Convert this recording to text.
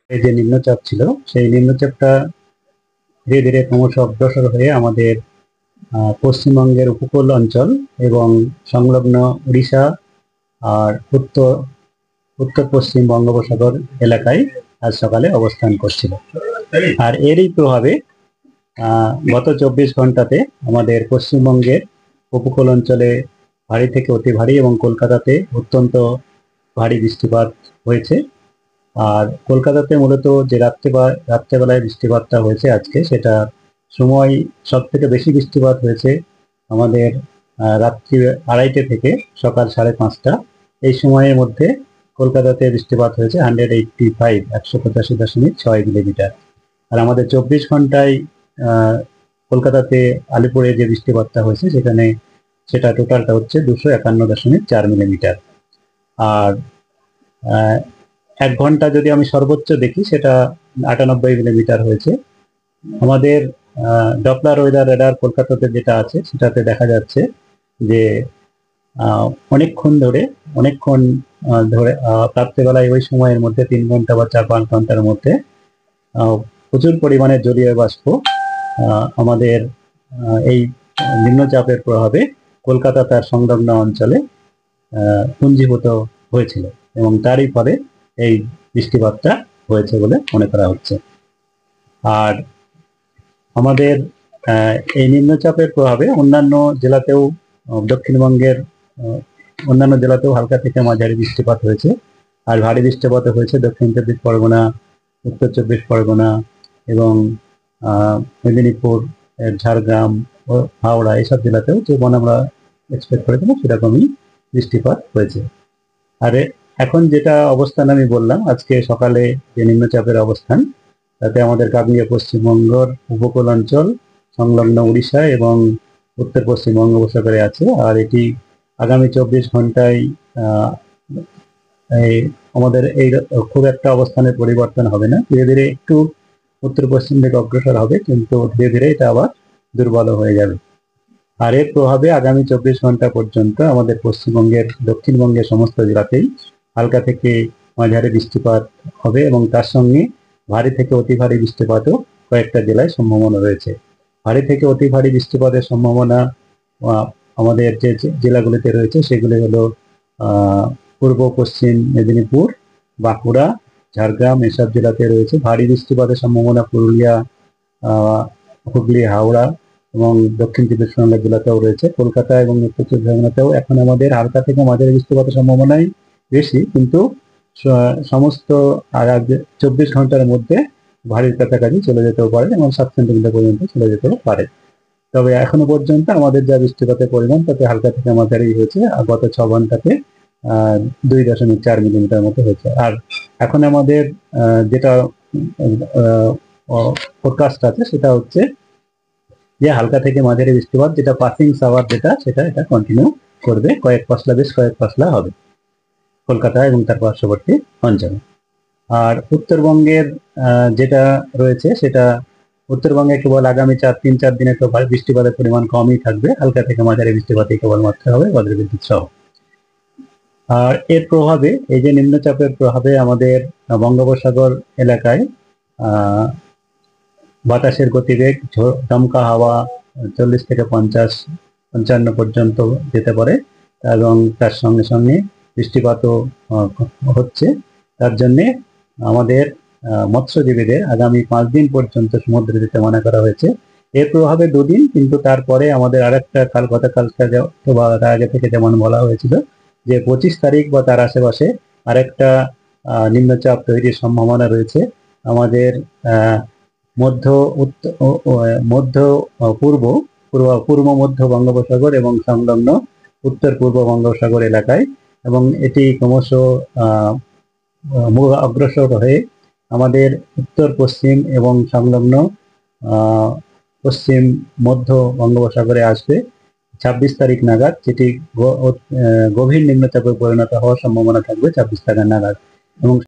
এই যে নিম্নচাপ ছিল, সেই নিম্নচাপটা ধীরে ধীরে ক্রমশ অগ্রসর হয়ে আমাদের পশ্চিমবঙ্গের উপকূল অঞ্চল এবং সংলগ্ন উড়িষ্যা আর উত্তর উত্তর পশ্চিম বঙ্গোপসাগর এলাকায় আজ সকালে অবস্থান করছিল। আর এরই প্রভাবে গত 24 ঘন্টাতে আমাদের পশ্চিমবঙ্গের উপকূল অঞ্চলে ভারী থেকে অতি ভারী এবং কলকাতাতে অত্যন্ত ভারী বৃষ্টিপাত হয়েছে। আর কলকাতাতে মূলত যে রাত্রেবেলায় বৃষ্টিপাতটা হয়েছে আজকে, সেটা সময় সব থেকে বেশি বৃষ্টিপাত হয়েছে আমাদের রাত্রি 2:30 থেকে সকাল 5:30, এই সময়ের মধ্যে কলকাতাতে বৃষ্টিপাত হয়েছে 185 মিলিমিটার। আর আমাদের 24 ঘন্টায় কলকাতাতে আলিপুরে যে বৃষ্টিপাতটা হয়েছে সেটা টোটালটা হচ্ছে 251.4 মিলিমিটার। আর 1 ঘন্টা যদি আমি সর্বোচ্চ দেখি, সেটা 98 মিলিমিটার হয়েছে। আমাদের ডপলার ওয়েদার রেডার কলকাতাতে যেটা আছে, সেটাতে দেখা যাচ্ছে যে অনেকক্ষণ ধরে রাত্রেবেলায় ওই সময়ের মধ্যে 3 ঘন্টা বা 4-5 ঘন্টার মধ্যে প্রচুর পরিমাণে জলীয় বাষ্প আমাদের এই নিম্নচাপের প্রভাবে কলকাতা তার সংলগ্ন অঞ্চলে পুঞ্জীভূত হয়েছিল এবং তারই ফলে এই বৃষ্টিপাতটা হয়েছে বলে মনে করা হচ্ছে। আর আমাদের এই নিম্নচাপের প্রভাবে অন্যান্য জেলাতেও, দক্ষিণবঙ্গের অন্যান্য জেলাতেও হালকা থেকে মাঝারি বৃষ্টিপাত হয়েছে। আর ভারী বৃষ্টিপাত হয়েছে দক্ষিণ 24 পরগনা, উত্তর 24 পরগনা এবং মেদিনীপুর, ঝাড়গ্রাম ও হাওড়া, এসব জেলাতেও যেমন আমরা এক্সপেক্ট করেছিলাম সেরকমই বৃষ্টিপাত হয়েছে। আর এখন যেটা অবস্থান আমি বললাম, আজকে সকালে যে নিম্নচাপের অবস্থান, তাতে আমাদের কাকনিয়া পশ্চিমবঙ্গের উপকূল অঞ্চল, সংলগ্ন উড়িষ্যা এবং উত্তর পশ্চিম বঙ্গোপসাগরে আছে। আর এটি আগামী 24 ঘন্টায় আমাদের এই খুব একটা অবস্থানের পরিবর্তন হবে না, ধীরে ধীরে একটু উত্তর পশ্চিম দিকে অগ্রসর হবে, কিন্তু ধীরে ধীরে এটা আবার দুর্বল হয়ে যাবে। আর এর প্রভাবে আগামী 24 ঘন্টা পর্যন্ত আমাদের পশ্চিমবঙ্গের, দক্ষিণবঙ্গের সমস্ত জেলাতেই হালকা থেকে মাঝারি বৃষ্টিপাত হবে এবং তার সঙ্গে ভারী থেকে অতি ভারী বৃষ্টিপাতও কয়েকটা জেলায় সম্ভাবনা রয়েছে। ভারী থেকে অতি ভারী বৃষ্টিপাতের সম্ভাবনা আমাদের যে জেলাগুলিতে রয়েছে সেগুলি হলো পূর্ব পশ্চিম মেদিনীপুর, বাঁকুড়া, ঝাড়গ্রাম, এসব জেলাতে রয়েছে। ভারী বৃষ্টিপাতের সম্ভাবনা পুরুলিয়া, হুগলি, হাওড়া এবং দক্ষিণ 24 পরগনা জেলাতেও রয়েছে। কলকাতা এবং উত্তর 24 পরগনাতেও এখন আমাদের হালকা থেকে মাঝারি বৃষ্টিপাতের সম্ভাবনাই বেশি, কিন্তু সমস্ত 24 ঘন্টার মধ্যে ভারীর কাছাকাছি চলে যেতেও পারে এবং 7 সেন্টিমিটার পর্যন্ত চলে যেতেও পারে। তবে এখনো পর্যন্ত আমাদের যা বৃষ্টিপাতের পরিমাণ, তাতে হালকা থেকে মাঝারি হয়েছে। আর গত 6 ঘন্টাতে 2.4 মিলিমিটার মতো হয়েছে। আর এখন আমাদের যেটা ফোরকাস্ট আছে, সেটা হচ্ছে যে হালকা থেকে মাঝারি বৃষ্টিপাত, যেটা পাসিং শাওয়ার, এটা কন্টিনিউ করবে, বেশ কয়েক পশলা হবে কলকাতা এবং তার পার্শ্ববর্তী অঞ্চলে। আর উত্তরবঙ্গের যেটা রয়েছে, সেটা উত্তরবঙ্গে কেবল আগামী 3-4 দিনে তো বৃষ্টিপাতের পরিমাণ কমই থাকবে, হালকা থেকে মাঝারি বৃষ্টিপাতই কেবলমাত্র হবে, বজ্রবিদ্যুৎ সহ। আর এর প্রভাবে, এই যে নিম্নচাপের প্রভাবে আমাদের বঙ্গোপসাগর এলাকায় বাতাসের গতিবেগ, দমকা হাওয়া 40 থেকে 50-55 পর্যন্ত যেতে পারে এবং তার সঙ্গে সঙ্গে বৃষ্টিপাতও হচ্ছে। তার জন্যে আমাদের মৎস্যজীবীদের আগামী 5 দিন পর্যন্ত সমুদ্রে যেতে মানা করা হয়েছে। এর প্রভাবে 2 দিন, কিন্তু তারপরে আমাদের আরেকটা গতকালকে বা তার আগে থেকে যেমন বলা হয়েছিল যে 25 তারিখ বা তার আশেপাশে আরেকটা নিম্নচাপ তৈরির সম্ভাবনা রয়েছে আমাদের পূর্ব মধ্য বঙ্গোপসাগর এবং সংলগ্ন উত্তর পূর্ব বঙ্গোপসাগর এলাকায়, এবং এটি ক্রমশ অগ্রসর হয়ে আমাদের উত্তর পশ্চিম এবং সংলগ্ন পশ্চিম মধ্য বঙ্গোপসাগরে আসবে 26 তারিখ নাগাদ, যেটি গভীর নিম্নচাপে পরিণত হওয়ার সম্ভাবনা থাকবে 26 তারিখ নাগাদ। এবং